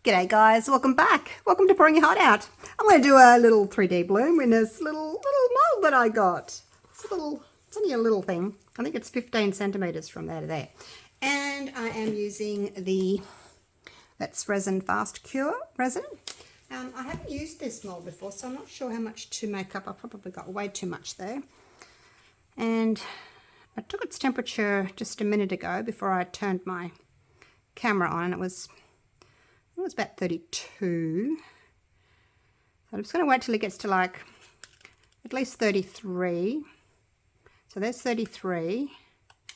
G'day guys, welcome back. Welcome to Pouring Your Heart Out. I'm going to do a little 3D bloom in this little mold that I got. It's only a little thing. I think it's 15 centimeters from there to there. And I am using that's Resin Fast Cure resin. I haven't used this mold before, so I'm not sure how much to make up. I probably got way too much there. And I took its temperature just a minute ago before I turned my camera on, and it was about 32. So I'm just going to wait till it gets to like at least 33. So there's 33. So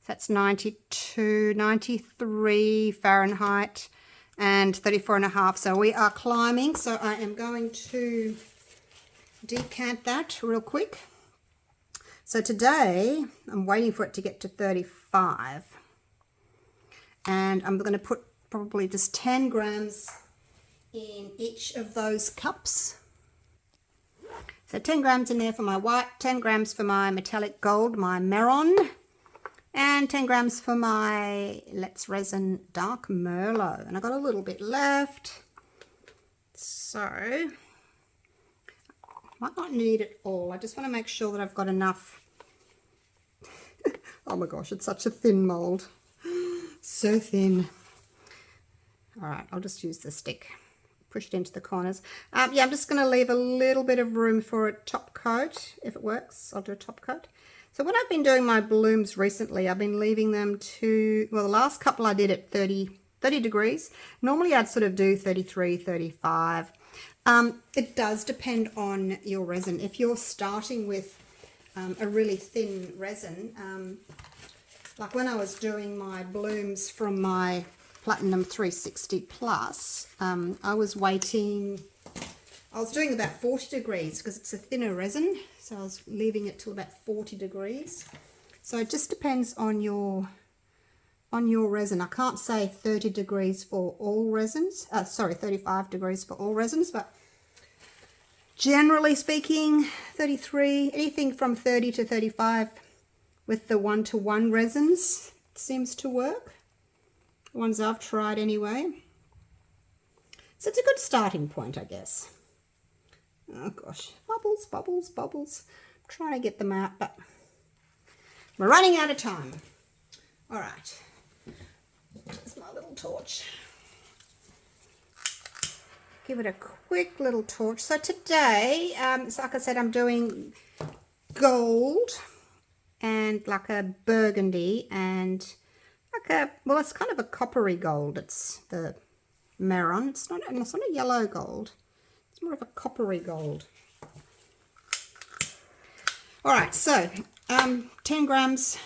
that's 92, 93 Fahrenheit and 34.5. So we are climbing. So I am going to decant that real quick. So today I'm waiting for it to get to 35. And I'm going to put probably just 10 grams in each of those cups. So 10 grams in there for my white, 10 grams for my metallic gold, my Meron, and 10 grams for my Let's Resin Dark Merlot. And I got a little bit left, so might not need it all. I just want to make sure that I've got enough. Oh my gosh, it's such a thin mold. So thin. All right, I'll just use the stick. Push it into the corners. Yeah, I'm just going to leave a little bit of room for a top coat. If it works, I'll do a top coat. So when I've been doing my blooms recently, I've been leaving them to, well, the last couple I did at 30 degrees. Normally I'd sort of do 33, 35. It does depend on your resin. If you're starting with a really thin resin, like when I was doing my blooms from my Platinum 360 Plus, I was doing about 40 degrees because it's a thinner resin, so I was leaving it till about 40 degrees. So it just depends on your resin. I can't say 30 degrees for all resins, 35 degrees for all resins, but generally speaking, 33, anything from 30 to 35 with the 1-to-1 resins seems to work. The ones I've tried anyway. So it's a good starting point, I guess. Oh gosh, bubbles, bubbles, bubbles. I'm trying to get them out, but we're running out of time. All right, there's my little torch. Give it a quick little torch. So today, so like I said, I'm doing gold and like a burgundy and well, it's kind of a coppery gold. It's the Meron. It's not a yellow gold. It's more of a coppery gold. All right, so 10 grams.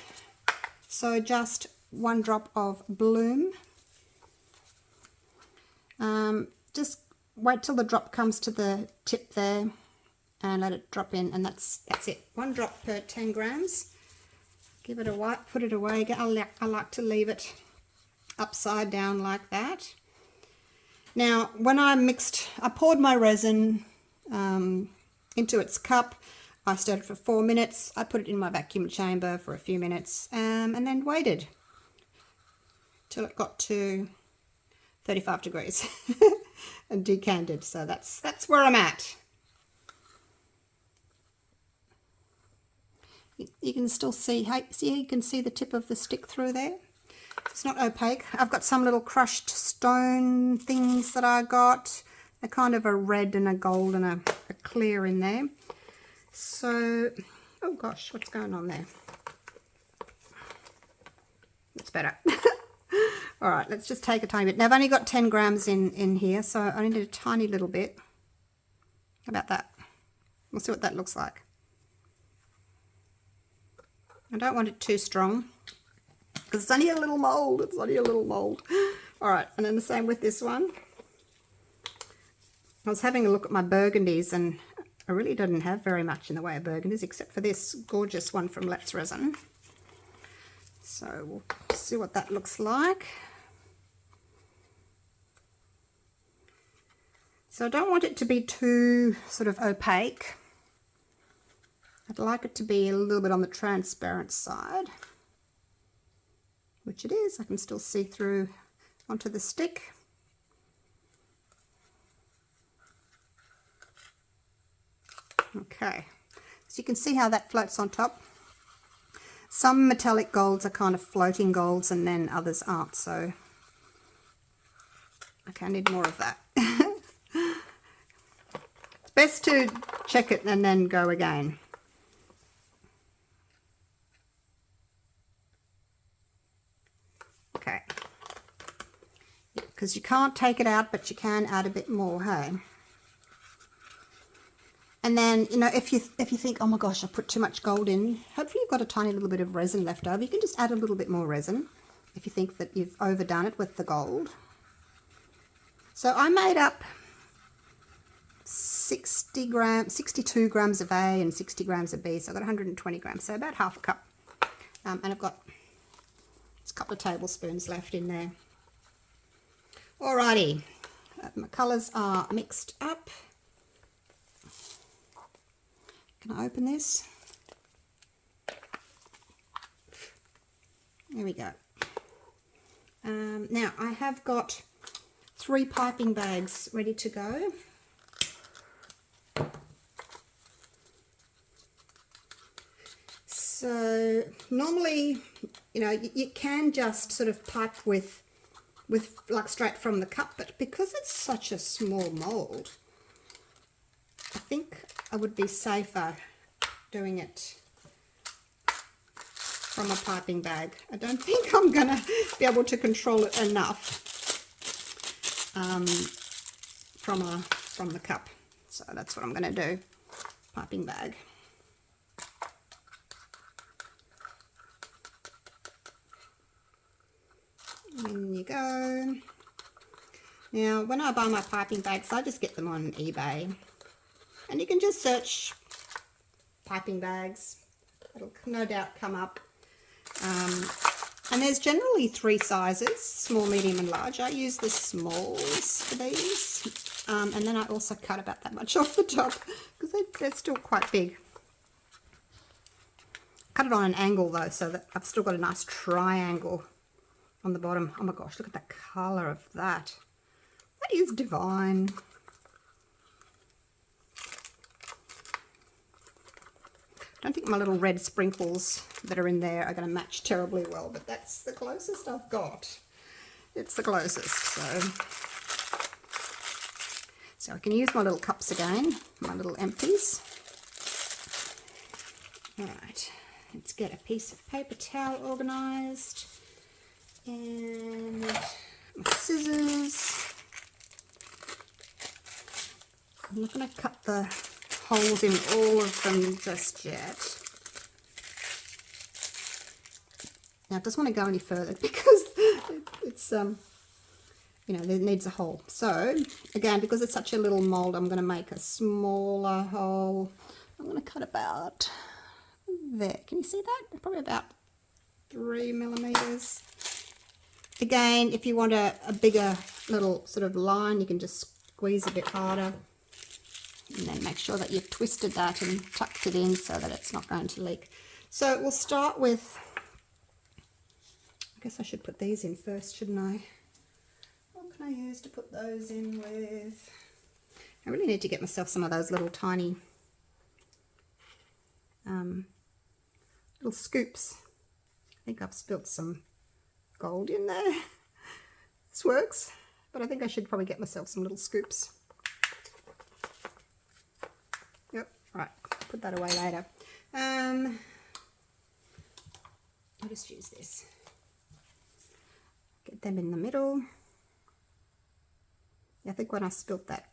So just 1 drop of bloom. Just wait till the drop comes to the tip there and let it drop in, and that's it. 1 drop per 10 grams. Give it a wipe, put it away. I like to leave it upside down like that. Now, when I poured my resin into its cup. I stirred it for 4 minutes. I put it in my vacuum chamber for a few minutes and then waited till it got to 35 degrees and decanted. So that's where I'm at. You can still see, you can see the tip of the stick through there. It's not opaque. I've got some little crushed stone things that I got. They're kind of a red and a gold and a clear in there. So, oh gosh, what's going on there? That's better. All right, let's just take a tiny bit. Now I've only got 10 grams in here, so I need a tiny little bit. How about that? We'll see what that looks like. I don't want it too strong because it's only a little mold. It's only a little mold. All right, and then the same with this one. I was having a look at my burgundies and I really didn't have very much in the way of burgundies except for this gorgeous one from Let's Resin. So we'll see what that looks like. So I don't want it to be too sort of opaque. I'd like it to be a little bit on the transparent side, which it is. I can still see through onto the stick. Okay, so you can see how that floats on top. Some metallic golds are kind of floating golds and then others aren't, so okay, I need more of that. It's best to check it and then go again. Okay, because you can't take it out, but you can add a bit more, hey? And then, you know, if you think, oh my gosh, I put too much gold in, hopefully you've got a tiny little bit of resin left over. You can just add a little bit more resin if you think that you've overdone it with the gold. So I made up 62 grams of A and 60 grams of B, so I've got 120 grams, so about half a cup. And I've got a couple of tablespoons left in there. Alrighty, my colours are mixed up. Can I open this? There we go. Now I have got 3 piping bags ready to go. So normally, you know, you can just sort of pipe with like straight from the cup, but because it's such a small mold, I think I would be safer doing it from a piping bag. I don't think I'm going to be able to control it enough from the cup. So that's what I'm going to do, piping bag. In you go. Now, when I buy my piping bags, I just get them on eBay. And you can just search piping bags. It'll no doubt come up. And there's generally 3 sizes, small, medium and large. I use the smalls for these. And then I also cut about that much off the top because they're still quite big. Cut it on an angle though, so that I've still got a nice triangle on the bottom. Oh my gosh, look at the colour of that. That is divine. I don't think my little red sprinkles that are in there are going to match terribly well, but that's the closest I've got. It's the closest, so I can use my little cups again, my little empties. All right, let's get a piece of paper towel organised and my scissors. I'm not going to cut the holes in all of them just yet. Now it doesn't want to go any further because it's you know, it needs a hole. So again, because it's such a little mold, I'm going to make a smaller hole. I'm going to cut about there. Can you see that? Probably about 3 millimeters. Again, if you want a bigger little sort of line, you can just squeeze a bit harder. And then make sure that you've twisted that and tucked it in so that it's not going to leak. So we'll start with, I guess I should put these in first, shouldn't I? What can I use to put those in with? I really need to get myself some of those little tiny little scoops. I think I've spilt some gold in there. This works, but I think I should probably get myself some little scoops. Yep, right, put that away later. I'll just use this. Get them in the middle. I think when I spilt that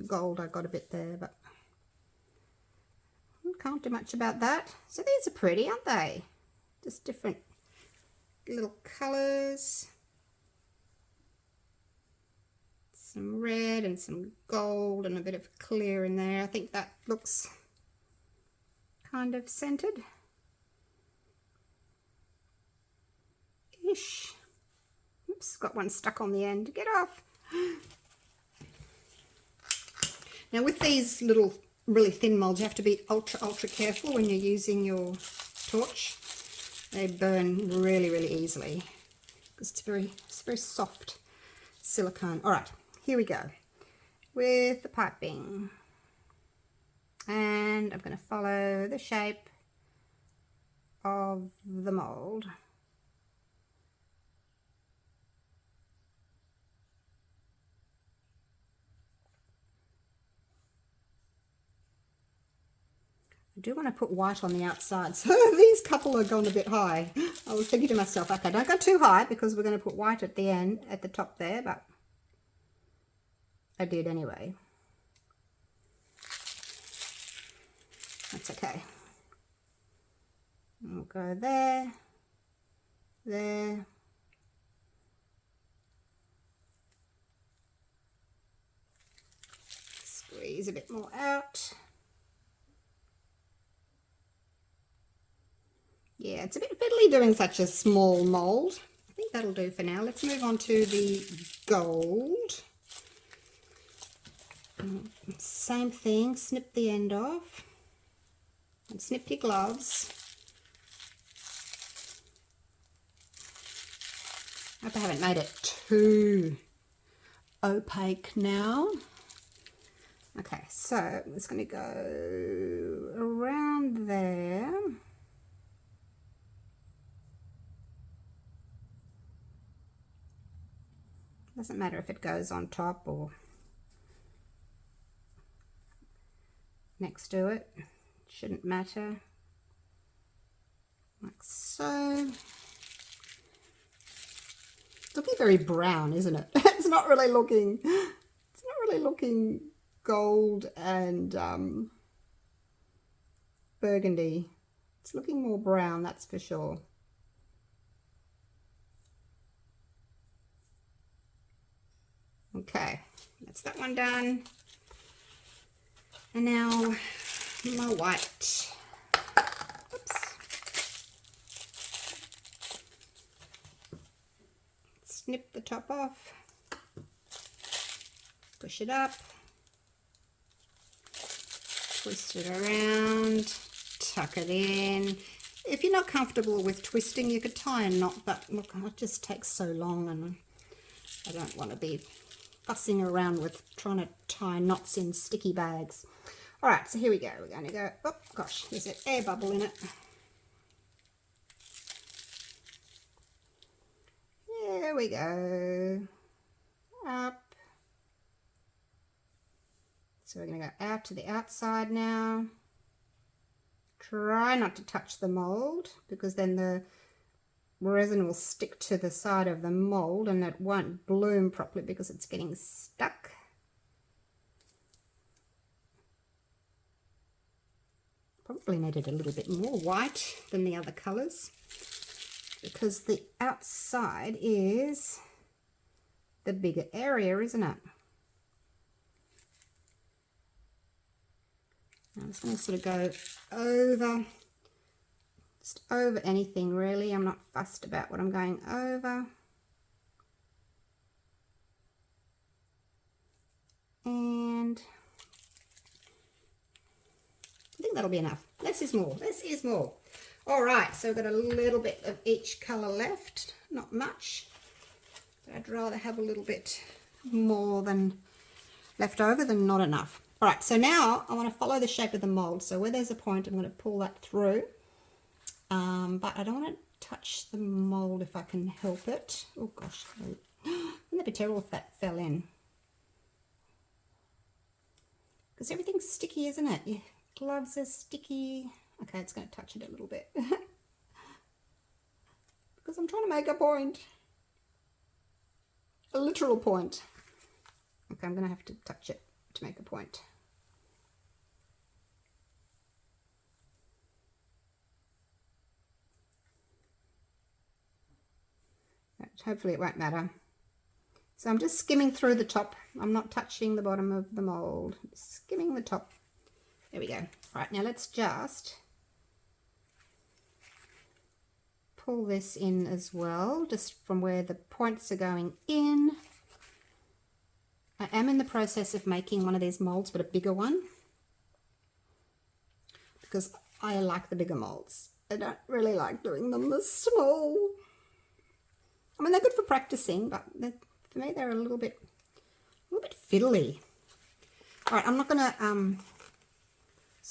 gold, I got a bit there, but can't do much about that. So these are pretty, aren't they? Just different little colours. Some red and some gold and a bit of clear in there. I think that looks kind of centered ish. Oops, got one stuck on the end. Get off. Now with these little really thin molds, you have to be ultra careful when you're using your torch. They burn really easily because it's very soft silicone. All right, here we go with the piping. And I'm going to follow the shape of the mold. I do want to put white on the outside, so these couple are going a bit high. I was thinking to myself, okay, don't go too high because we're going to put white at the end, at the top there, but I did anyway. That's okay. We'll go there, there. Squeeze a bit more out. Yeah, it's a bit fiddly doing such a small mold. I think that'll do for now. Let's move on to the gold. Same thing, snip the end off. And snip your gloves. I hope I haven't made it too opaque now. Okay, so I'm just going to go around there. Doesn't matter if it goes on top or next to it. Shouldn't matter. Like so. It's looking very brown, isn't it? It's not really looking gold and burgundy. It's looking more brown, that's for sure. Okay, that's that one done. And now my white. Oops. Snip the top off. Push it up. Twist it around. Tuck it in. If you're not comfortable with twisting, you could tie a knot, but look, it just takes so long and I don't want to be fussing around with trying to tie knots in sticky bags. All right, so here we go. We're going to go, oh gosh, there's an air bubble in it. There we go. Up. So we're going to go out to the outside now. Try not to touch the mold because then the resin will stick to the side of the mold and it won't bloom properly because it's getting stuck. Probably needed a little bit more white than the other colours because the outside is the bigger area, isn't it? I'm just going to sort of go over, just over anything really. I'm not fussed about what I'm going over. And I think that'll be enough. Less is more. Less is more. All right, so we've got a little bit of each colour left. Not much. But I'd rather have a little bit more than left over than not enough. All right, so now I want to follow the shape of the mold. So where there's a point, I'm going to pull that through. But I don't want to touch the mold if I can help it. Oh gosh, wouldn't that be terrible if that fell in? Because everything's sticky, isn't it? Your gloves are sticky. Okay, it's going to touch it a little bit. Because I'm trying to make a point. A literal point. Okay, I'm going to have to touch it to make a point. Hopefully it won't matter. So I'm just skimming through the top. I'm not touching the bottom of the mold. Skimming the top. There we go. All right, now let's just pull this in as well, just from where the points are going in. I am in the process of making one of these molds, but a bigger one, because I like the bigger molds. I don't really like doing them this small. I mean, they're good for practicing, but for me, they're a little bit fiddly. All right, I'm not going to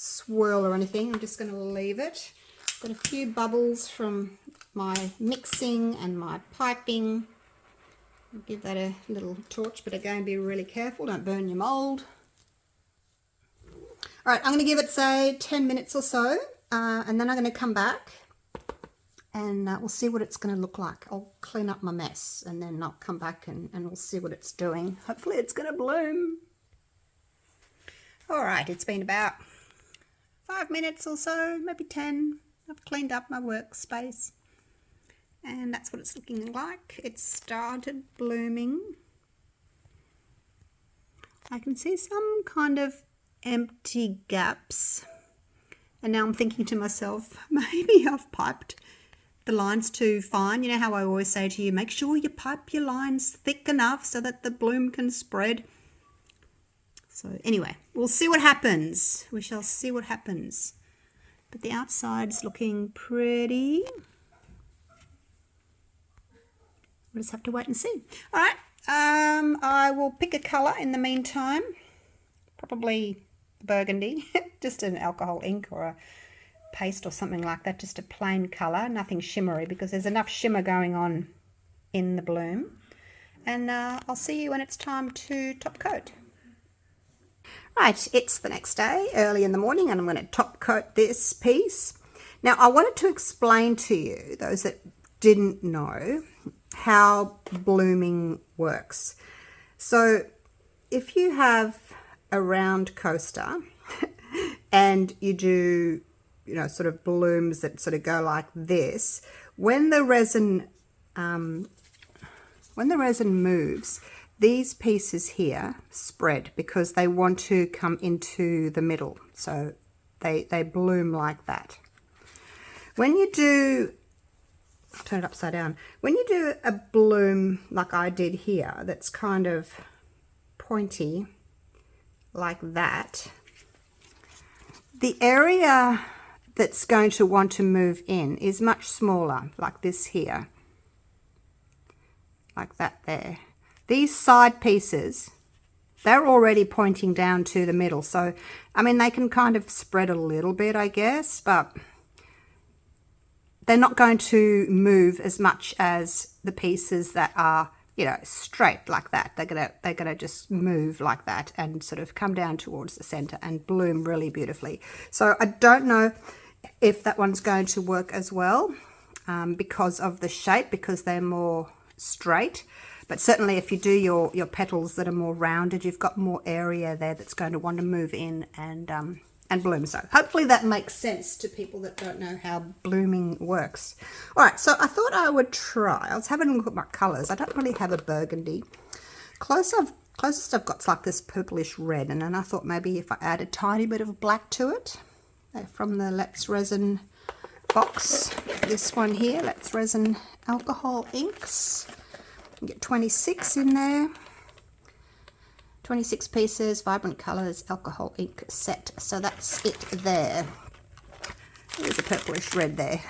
swirl or anything. I'm just going to leave it. Got a few bubbles from my mixing and my piping. I'll give that a little torch, but again, be really careful, don't burn your mold. All right, I'm going to give it, say, 10 minutes or so, and then I'm going to come back and we'll see what it's going to look like. I'll clean up my mess and then I'll come back and we'll see what it's doing. Hopefully it's going to bloom. All right, it's been about 5 minutes or so, maybe 10. I've cleaned up my workspace and that's what it's looking like. It started blooming. I can see some kind of empty gaps, and now I'm thinking to myself, maybe I've piped the lines too fine. You know how I always say to you, make sure you pipe your lines thick enough so that the bloom can spread. So anyway, we'll see what happens. We shall see what happens. But the outside's looking pretty. We'll just have to wait and see. All right, I will pick a colour in the meantime. Probably Burgandy, just an alcohol ink or a paste or something like that, just a plain colour, nothing shimmery, because there's enough shimmer going on in the bloom. And I'll see you when it's time to top coat. Right, it's the next day, early in the morning, and I'm going to top coat this piece. Now, I wanted to explain to you, those that didn't know, how blooming works. So if you have a round coaster and you do, you know, sort of blooms that sort of go like this, when the resin moves, these pieces here spread because they want to come into the middle, so they bloom like that. When you do, turn it upside down, when you do a bloom like I did here, that's kind of pointy like that, the area that's going to want to move in is much smaller, like this here, like that there. These side pieces, they're already pointing down to the middle, so I mean they can kind of spread a little bit, I guess, but they're not going to move as much as the pieces that are, you know, straight like that. They're gonna just move like that and sort of come down towards the center and bloom really beautifully. So I don't know if that one's going to work as well because of the shape, because they're more straight. But certainly if you do your petals that are more rounded, you've got more area there that's going to want to move in and bloom. So hopefully that makes sense to people that don't know how blooming works. All right, so I thought I would try. I was having a look at my colors. I don't really have a burgundy. Closest I've got is like this purplish red, and then I thought maybe if I add a tiny bit of black to it from the Let's Resin box. This one here, Let's Resin alcohol inks. You get 26 in there. 26 pieces, vibrant colours, alcohol ink set. So that's it there. There's a purplish red there.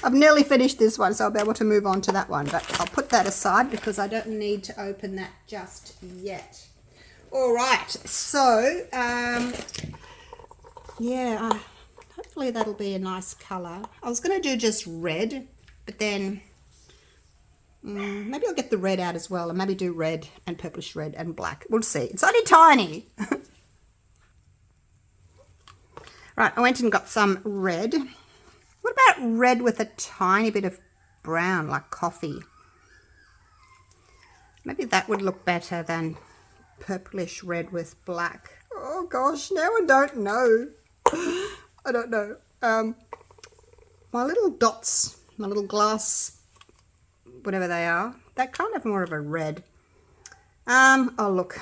I've nearly finished this one, so I'll be able to move on to that one. But I'll put that aside because I don't need to open that just yet. All right, so yeah, hopefully that'll be a nice colour. I was going to do just red, but then maybe I'll get the red out as well and maybe do red and purplish red and black. We'll see. It's only tiny. Right, I went and got some red. What about red with a tiny bit of brown, like coffee? Maybe that would look better than purplish red with black. Oh gosh, now I don't know. I don't know. My little dots, my little glass, whatever they are, they're kind of more of a red. Oh look,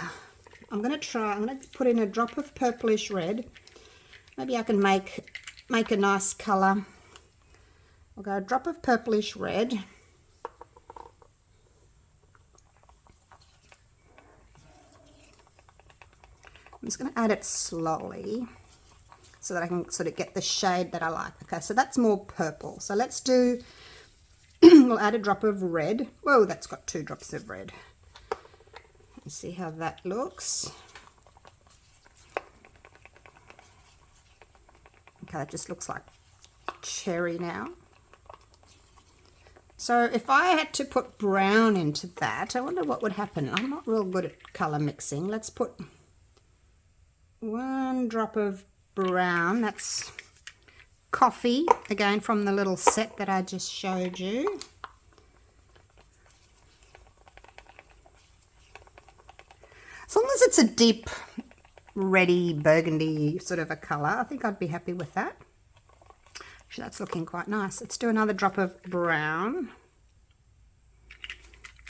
I'm going to put in a drop of purplish red. Maybe I can make a nice colour. I'll go a drop of purplish red. I'm just going to add it slowly so that I can sort of get the shade that I like. Okay, so that's more purple. So let's do, we'll add a drop of red. Whoa, that's got 2 drops of red. Let's see how that looks. how it just looks like cherry now. So if I had to put brown into that, I wonder what would happen. I'm not real good at colour mixing. Let's put 1 drop of brown. That's coffee, again from the little set that I just showed you. As long as it's a deep, reddy, burgundy sort of a colour, I think I'd be happy with that. Actually, that's looking quite nice. Let's do another drop of brown.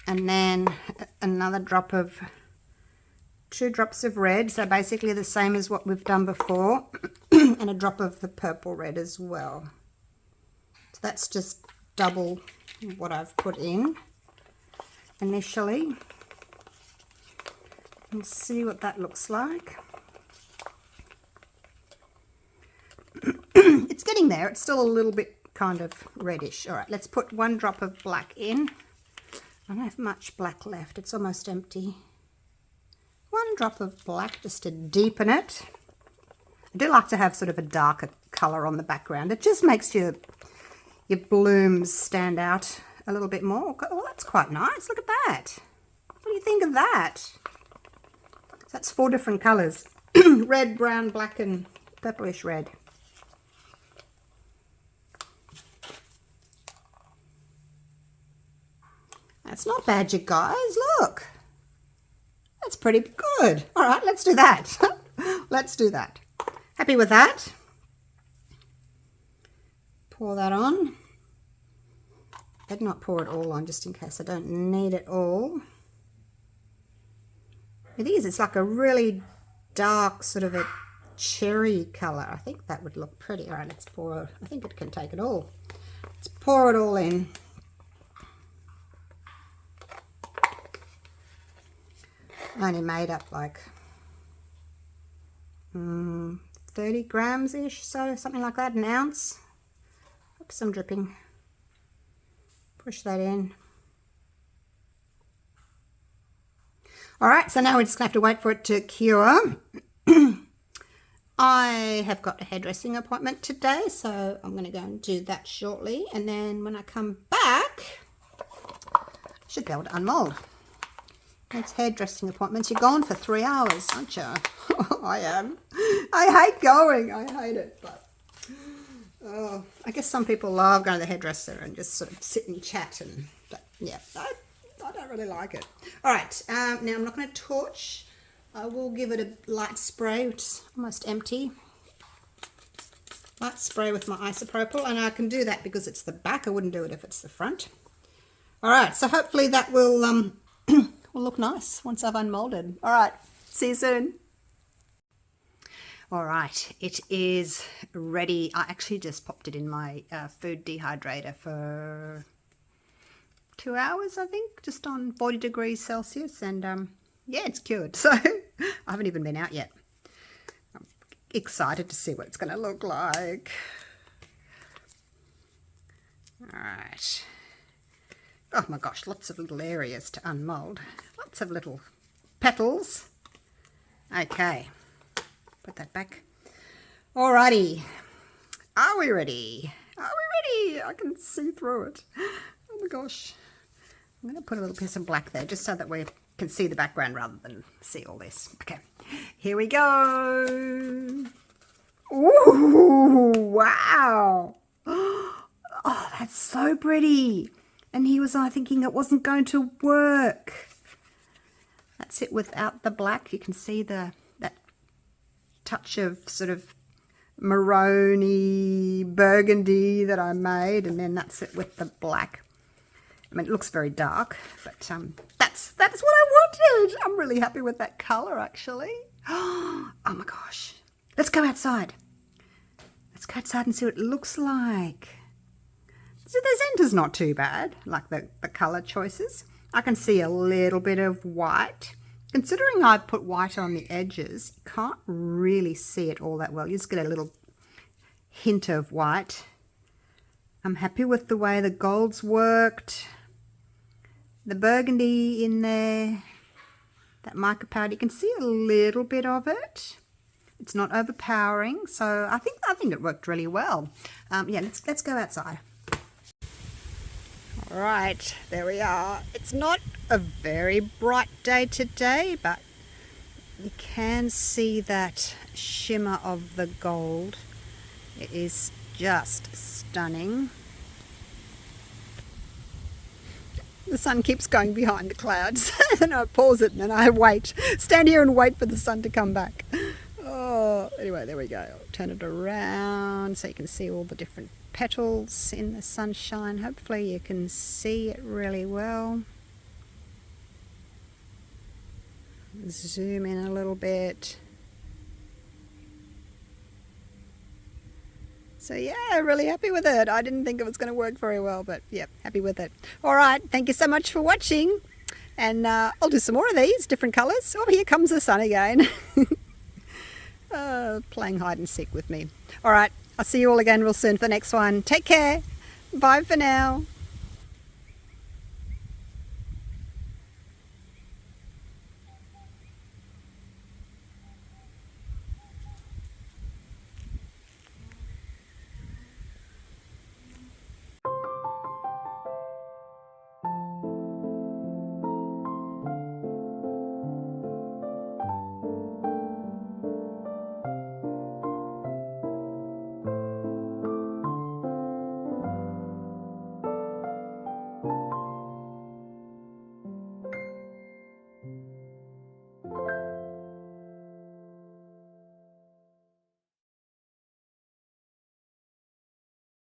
And then another drop of 2 drops of red. So basically the same as what we've done before. And a drop of the purple red as well. So that's just double what I've put in initially. We'll see what that looks like. It's getting there. It's still a little bit kind of reddish. All right, let's put 1 drop of black in. I don't have much black left. It's almost empty. 1 drop of black just to deepen it. I do like to have sort of a darker colour on the background. It just makes your blooms stand out a little bit more. Oh, that's quite nice. Look at that. What do you think of that? So that's 4 different colours. Red, brown, black and purplish red. That's not bad, you guys. Look. That's pretty good. All right, let's do that. Let's do that. Happy with that? Pour that on. Better not pour it all on just in case I don't need it all. It is. It's like a really dark sort of a cherry colour. I think that would look pretty. All right, let's pour. I think it can take it all. Let's pour it all in. I only made up like 30 grams-ish, so something like that, an ounce. Oops, I'm dripping. Push that in. All right, so now we're just going to have to wait for it to cure. I have got a hairdressing appointment today, so I'm going to go and do that shortly. And then when I come back, I should be able to unmold. It's hairdressing appointments. You're gone for 3 hours, aren't you? I am. I hate going. I hate it. But I guess some people love going to the hairdresser and just sort of sit and chat. But yeah, I don't really like it. All right. Now I'm not going to torch. I will give it a light spray, which is almost empty. Light spray with my isopropyl. And I can do that because it's the back. I wouldn't do it if it's the front. All right. So hopefully that will... will look nice once I've unmolded. All right, see you soon. All right, it is ready. I actually just popped it in my food dehydrator for 2 hours, I think, just on 40 degrees Celsius. And yeah, it's cured. So I haven't even been out yet. I'm excited to see what it's going to look like. All right. Oh my gosh, lots of little areas to unmold. Lots of little petals. Okay, put that back. Alrighty, are we ready? Are we ready? I can see through it. Oh my gosh. I'm going to put a little piece of black there just so that we can see the background rather than see all this. Okay, here we go. Ooh, wow. Oh, that's so pretty. And he was thinking it wasn't going to work. That's it without the black. You can see that touch of sort of maroony burgundy that I made, and then that's it with the black. I mean, it looks very dark, but that's what I wanted. I'm really happy with that colour, actually. Oh my gosh. Let's go outside. Let's go outside and see what it looks like. So the centre's not too bad, like the colour choices. I can see a little bit of white. Considering I put white on the edges, you can't really see it all that well. You just get a little hint of white. I'm happy with the way the gold's worked. The burgundy in there, that mica powder, you can see a little bit of it. It's not overpowering, so I think it worked really well. Yeah, let's go outside. All right, there we are. It's not a very bright day today, but you can see that shimmer of the gold. It is just stunning. The sun keeps going behind the clouds, and I pause it and then I stand here and wait for the sun to come back. Oh, anyway, there we go. I'll turn it around so you can see all the different petals in the sunshine. Hopefully you can see it really well. Zoom in a little bit. So yeah, really happy with it. I didn't think it was going to work very well, but yeah, happy with it. All right, thank you so much for watching. And I'll do some more of these, different colours. Oh, here comes the sun again. Playing hide and seek with me. All right, I'll see you all again real soon for the next one. Take care. Bye for now.